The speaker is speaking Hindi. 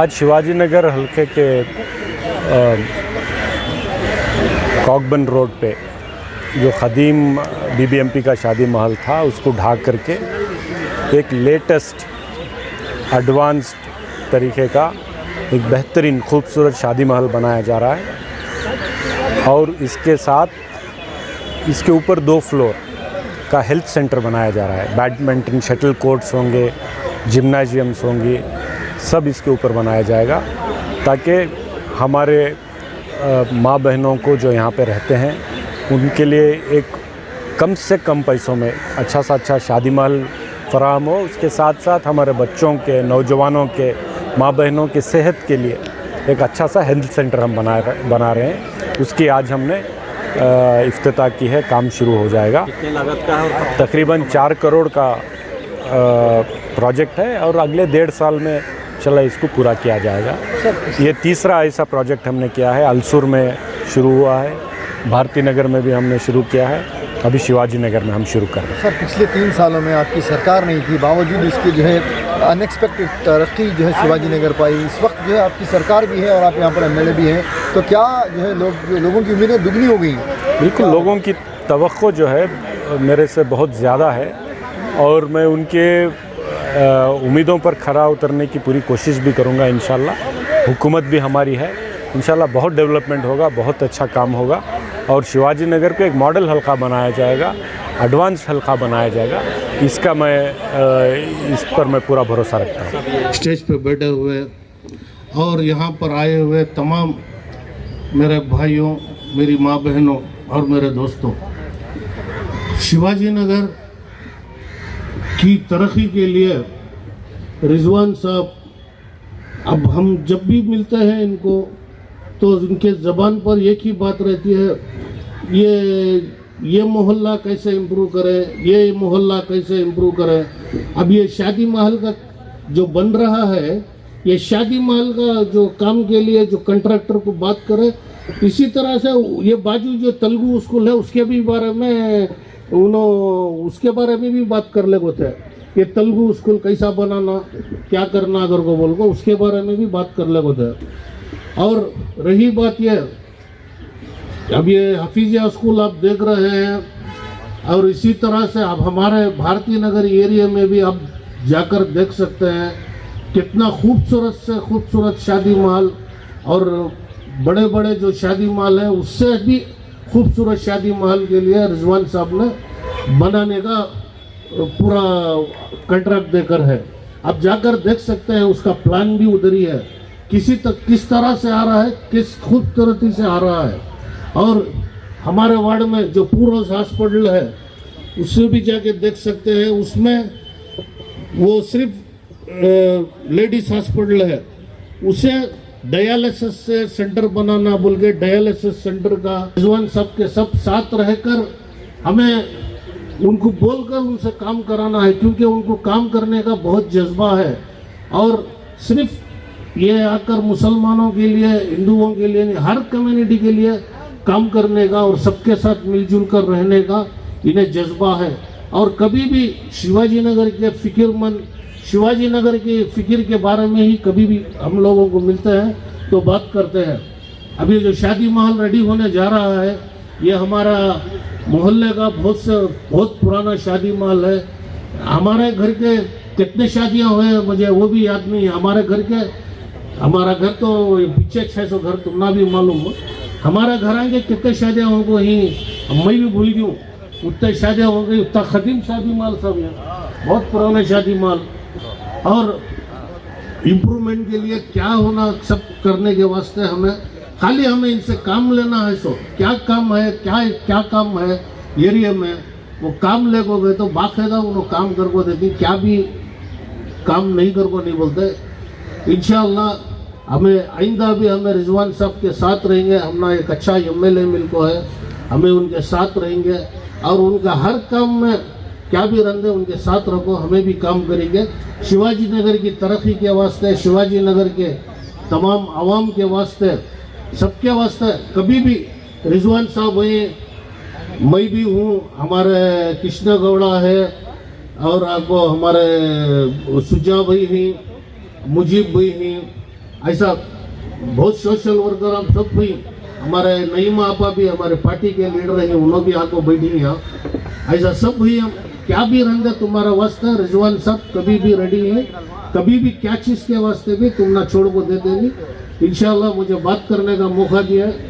आज शिवाजी नगर हल्के के कॉकबन रोड पे जो ख़दीम बीबीएमपी का शादी महल था उसको ढाक करके एक लेटेस्ट एडवांस्ड तरीके का एक बेहतरीन खूबसूरत शादी महल बनाया जा रहा है और इसके साथ इसके ऊपर 2 फ्लोर का हेल्थ सेंटर बनाया जा रहा है। बैडमिंटन शटल कोर्ट्स होंगे, जिम्नाजियम्स होंगी, सब इसके ऊपर बनाया जाएगा ताकि हमारे माँ बहनों को जो यहाँ पे रहते हैं उनके लिए एक कम से कम पैसों में अच्छा सा अच्छा शादी महल फराहम हो। उसके साथ साथ हमारे बच्चों के, नौजवानों के, माँ बहनों की सेहत के लिए एक अच्छा सा हेल्थ सेंटर हम बना रहे हैं। उसकी आज हमने इफ्तिताह की है, काम शुरू हो जाएगा। कितने लागत का है? तकरीबन 4 करोड़ का प्रोजेक्ट है और अगले 1.5 साल में चला इसको पूरा किया जाएगा। ये तीसरा ऐसा प्रोजेक्ट हमने किया है। अलसूर में शुरू हुआ है, भारती नगर में भी हमने शुरू किया है, अभी शिवाजी नगर में हम शुरू कर रहे हैं। सर, पिछले 3 सालों में आपकी सरकार नहीं थी, बावजूद इसकी जो है अनएक्सपेक्टेड तरक्की जो है शिवाजी नगर पाई। इस वक्त जो है आपकी सरकार भी है और आप यहाँ पर एमएलए भी हैं, तो क्या जो है लोगों की उम्मीदें दुगनी हो गई? बिल्कुल, लोगों की तवक्को जो है मेरे से बहुत ज़्यादा है और मैं उनके उम्मीदों पर खरा उतरने की पूरी कोशिश भी करूँगा इंशाल्लाह। हुकूमत भी हमारी है, इंशाल्लाह बहुत डेवलपमेंट होगा, बहुत अच्छा काम होगा और शिवाजी नगर को एक मॉडल हल्का बनाया जाएगा, एडवांस हल्का बनाया जाएगा। इसका इस पर मैं पूरा भरोसा रखता हूँ। स्टेज पे बैठे हुए और यहाँ पर आए हुए तमाम मेरे भाइयों, मेरी माँ बहनों और मेरे दोस्तों, शिवाजी नगर की तरक्की के लिए रिजवान साहब, अब हम जब भी मिलते हैं इनको तो इनके ज़बान पर एक ही बात रहती है, ये मोहल्ला कैसे इम्प्रूव करें, ये मोहल्ला कैसे इम्प्रूव करें। अब ये शादी महल का जो बन रहा है, ये शादी महल का जो काम के लिए जो कंट्रैक्टर को बात करे, इसी तरह से ये बाजू जो तेलुगु स्कूल है उसके भी बारे में उसके बारे में भी बात कर ले होते हैं। ये तेलुगु स्कूल कैसा बनाना, क्या करना अगर को बोल को, उसके बारे में भी बात कर ले होते हैं। और रही बात ये, अब ये हफीजिया स्कूल आप देख रहे हैं और इसी तरह से अब हमारे भारती नगर एरिया में भी आप जाकर देख सकते हैं कितना खूबसूरत से खूबसूरत शादी महल और बड़े बड़े जो शादी महल हैं उससे भी खूबसूरत शादी महल के लिए रिजवान साहब ने बनाने का पूरा कॉन्ट्रैक्ट देकर है। आप जाकर देख सकते हैं, उसका प्लान भी उधर ही है, किस तरह से आ रहा है, किस खूबसूरती से आ रहा है। और हमारे वार्ड में जो पूर्व हॉस्पिटल है उससे भी जाके देख सकते हैं, उसमें वो सिर्फ लेडीज हॉस्पिटल है, उसे डायलिसिस से सेंटर बनाना बोल के डायलिसिस सेंटर का रिजवान साहब के सब साथ रहकर हमें उनको बोलकर उनसे काम कराना है, क्योंकि उनको काम करने का बहुत जज्बा है। और सिर्फ ये आकर मुसलमानों के लिए, हिंदुओं के लिए, हर कम्युनिटी के लिए काम करने का और सबके साथ मिलजुल कर रहने का इन्हें जज्बा है। और कभी भी शिवाजी नगर के फिक्रमंद, शिवाजी नगर के फिक्र के बारे में ही कभी भी हम लोगों को मिलते हैं तो बात करते हैं। अभी जो शादी महल रेडी होने जा रहा है, ये हमारा मोहल्ले का बहुत पुराना शादी महल है। हमारे घर के कितने शादियां हुए मुझे वो भी याद नहीं है। हमारा घर तो पीछे 600 घर तुमना भी मालूम हो। हमारे घर आएंगे कितने शादियां हो गई, मैं भी भूल गई हूँ, उतने शादियां हो गई। उतना खदीम शादी महल सब है, बहुत पुराने शादी महल। और इम्प्रूवमेंट के लिए क्या होना सब करने के वास्ते हमें इनसे काम लेना है। सो क्या काम है, क्या काम है एरिया में, वो काम ले गए तो बाकायदा उन्होंने काम कर को देती। क्या भी काम नहीं कर को नहीं बोलते। इंशाअल्लाह हमें आइंदा भी हमें रिजवान साहब के साथ रहेंगे। हमने एक अच्छा एमएलए मिल को है, हमें उनके साथ रहेंगे और उनका हर काम में क्या भी रंधे उनके साथ रखो, हमें भी काम करेंगे। शिवाजी नगर की तरक्की के वास्ते, शिवाजी नगर के तमाम आवाम के वास्ते, सबके वास्ते कभी भी रिजवान साहब हुए, मैं भी हूँ, हमारे कृष्णा गौड़ा है और आपको हमारे सुजा भाई हैं, मुजीब भाई हैं ऐसा बहुत सोशल वर्कर हम सब भी, हमारे नईमा आपा भी हमारे पार्टी के लीडर हैं, उन्होंने भी आको बैठी हैं। ऐसा सब भी हम क्या भी रहेंगे तुम्हारा वास्ता, रिजवान साहब कभी भी रेडी है, कभी भी क्या चीज़ के वास्ते भी तुम ना छोड़ को दे देंगे इंशाल्लाह। मुझे बात करने का मौका दिया है।